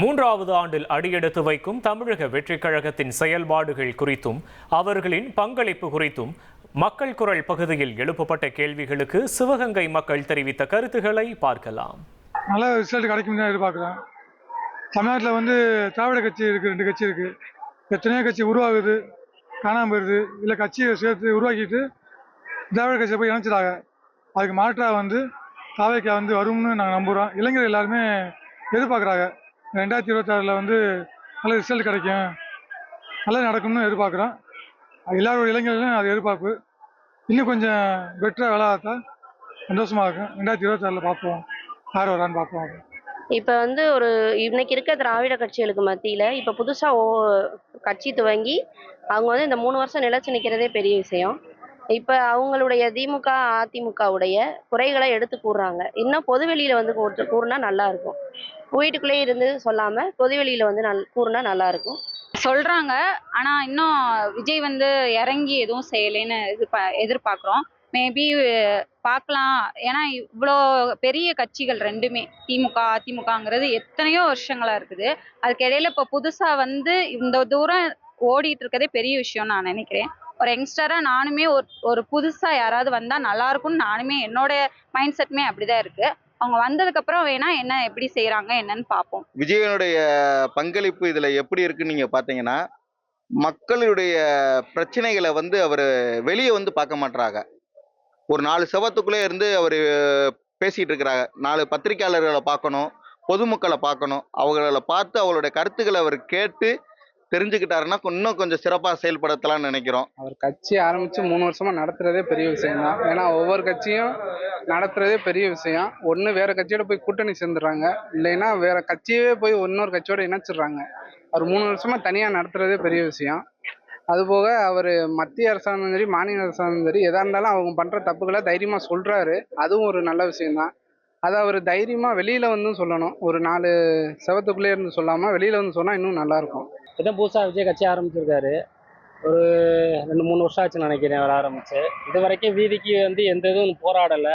மூன்றாவது ஆண்டில் அடியெடுத்து வைக்கும் தமிழக வெற்றிக் கழகத்தின் செயல்பாடுகள் குறித்தும் அவர்களின் பங்களிப்பு குறித்தும் மக்கள் குரல் பகுதியில் எழுப்பப்பட்ட கேள்விகளுக்கு சிவகங்கை மக்கள் தெரிவித்த கருத்துக்களை பார்க்கலாம். நல்ல ரிசல்ட் கிடைக்கும் தான் எதிர்பார்க்குறேன். தமிழ்நாட்டில் திராவிட கட்சி இருக்குது, 2 கட்சி இருக்குது. எத்தனையோ கட்சி உருவாகுது, காணாமல் போயிடுது. இல்லை கட்சியை சேர்த்து உருவாக்கிட்டு திராவிட கட்சியை போய் இணைச்சிடாங்க. அதுக்கு மாற்றாக தாவேக்கா வரும்னு நாங்கள் நம்புகிறோம். இளைஞர்கள் எல்லாருமே எதிர்பார்க்குறாங்க. 2026 நல்ல ரிசல்ட் கிடைக்கும், நல்லா நடக்கும்னு எதிர்பார்க்குறோம். எல்லாரோட இளைஞர்களும் அது எதிர்பார்ப்பு. இன்னும் கொஞ்சம் பெட்டராக விளையாட்டா சந்தோஷமாக இருக்கும். 2026 பார்ப்போம், யார் வரான்னு பார்ப்போம். இப்போ ஒரு இன்னைக்கு இருக்க திராவிட கட்சிகளுக்கு மத்தியில் இப்போ புதுசாக கட்சி துவங்கி அவங்க இந்த 3 வருஷம் நிலைச்சு நிற்கிறதே பெரிய விஷயம். இப்போ அவங்களுடைய திமுக அதிமுகவுடைய குறைகளை எடுத்து கூறுறாங்க. இன்னும் பொதுவெளியில் கூறுனா நல்லா இருக்கும். வீட்டுக்குள்ளேயே இருந்து சொல்லாமல் பொதுவெளியில் கூறுனா நல்லா இருக்கும் சொல்றாங்க. ஆனா இன்னும் விஜய் இறங்கி எதுவும் செய்யலைன்னு எதிர்பார்க்குறோம். மேபி பார்க்கலாம். ஏன்னா இவ்வளோ பெரிய கட்சிகள் ரெண்டுமே திமுக அதிமுகங்கிறது எத்தனையோ வருஷங்களா இருக்குது. அதுக்கு இடையில இப்போ புதுசா இந்த தூரம் ஓடிட்டு இருக்கதே பெரிய விஷயம் நான் நினைக்கிறேன். ஒரு யங்ஸ்டரா நானுமே ஒரு புதுசா யாராவது வந்தா நல்லா இருக்கும்னு நானுமே என்னோட மைண்ட் செட்டுமே அப்படிதான் இருக்கு. அவங்க வந்ததுக்கு அப்புறம் வேணா என்ன எப்படி செய்யறாங்க என்னன்னு பார்ப்போம். விஜயனுடைய பங்களிப்பு இதுல எப்படி இருக்குன்னு நீங்க பாத்தீங்கன்னா, மக்களுடைய பிரச்சனைகளை அவர் வெளியே பார்க்க மாட்டாங்க. ஒரு 4 செவத்துக்குள்ளே இருந்து அவர் பேசிட்டு இருக்கிறாங்க. 4 பத்திரிகையாளர்களை பார்க்கணும், பொதுமக்களை பார்க்கணும். அவங்கள பார்த்து அவங்களுடைய கருத்துக்களை அவர் கேட்டு தெரிஞ்சுக்கிட்டாருன்னா இன்னும் கொஞ்சம் சிறப்பாக செயல்படுத்தலாம்னு நினைக்கிறோம். அவர் கட்சி ஆரம்பித்து 3 வருஷமா நடத்துறதே பெரிய விஷயம் தான். ஏன்னா ஒவ்வொரு கட்சியும் நடத்துறதே பெரிய விஷயம். ஒன்று வேற கட்சியோட போய் கூட்டணி சேர்ந்துடுறாங்க, இல்லைன்னா வேற கட்சியவே போய் இன்னொரு கட்சியோட இணைச்சிடுறாங்க. அவர் 3 வருஷமா தனியாக நடத்துறதே பெரிய விஷயம். அதுபோக அவர் மத்திய அரசாங்கம் சரி மாநில அரசாங்கம் சரி எதா இருந்தாலும் அவங்க பண்ணுற தப்புகளை தைரியமாக சொல்கிறாரு. அதுவும் ஒரு நல்ல விஷயம்தான். அதை அவர் தைரியமாக வெளியில் சொல்லணும். ஒரு 4 செவத்துக்குள்ளே இருந்து சொல்லாமல் வெளியில் சொன்னால் இன்னும் நல்லாயிருக்கும். இதான் புதுசாக விஜய் கட்சி ஆரம்பிச்சிருக்காரு. ஒரு 2-3 வருஷம் ஆச்சுன்னு நினைக்கிறேன் அவர் ஆரம்பிச்சு. இது வரைக்கும் வீதிக்கு எந்த இதுவும் போராடலை,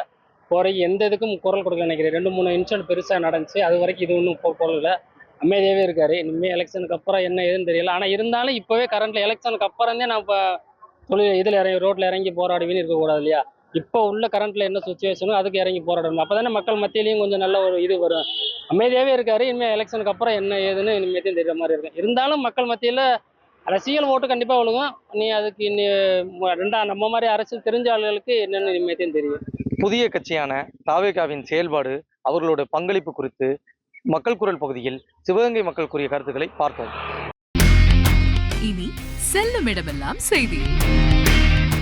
எந்த இதுக்கும் குரல் கொடுக்க நினைக்கிறேன். 2-3 இன்சிடென்ட் பெருசாக நடந்துச்சு. அது வரைக்கும் இது ஒன்றும் போடல, அமைதியாகவே இருக்காரு. இனிமேல் எலெக்ஷனுக்கு அப்புறம் என்ன ஏதுன்னு தெரியல. ஆனால் இருந்தாலும் இப்போவே கரண்ட்ல எலெக்ஷனுக்கு அப்புறம் தான் நான் இப்போ இதில் ரோட்டில் இறங்கி போராடுவேன்னு இருக்கக்கூடாது இல்லையா? இப்போ உள்ள கரண்ட்ல என்ன சுச்சுவேஷனோ அதுக்கு இறங்கி போராடணும். அப்போ தானே மக்கள் மத்தியிலையும் கொஞ்சம் நல்ல ஒரு இது வரும். அமைதியாகவே இருக்காரு. இனிமேல் எலெக்ஷனுக்கு அப்புறம் என்ன ஏதுன்னு இனிமேல் தான் தெரியுற மாதிரி இருக்கு. இருந்தாலும் மக்கள் மத்தியில் அரசியல் ஓட்டு கண்டிப்பாக விழுகும். நீ அதுக்கு நம்ம மாதிரி அரசியல் தெரிஞ்ச ஆளுகளுக்கு என்னென்னு இனிமேல் தான் தெரியும். புதிய கட்சியான தாவேகாவின் செயல்பாடு, அவர்களோட பங்களிப்பு குறித்து மக்கள் குரல் பகுதியில் சிவகங்கை மக்கள் கூறிய கருத்துக்களை பார்த்தோம். இனி செல்லும் இடமெல்லாம் செய்தி.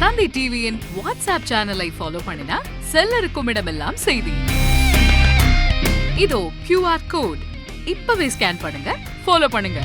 தந்தை டிவியின் வாட்ஸ்அப் சேனலை ஃபாலோ பண்ணினா செல்ல இருக்கும் இடமெல்லாம் செய்தி. இதோ QR கோட் இப்பவே ஸ்கேன் பண்ணுங்க, ஃபாலோ பண்ணுங்க.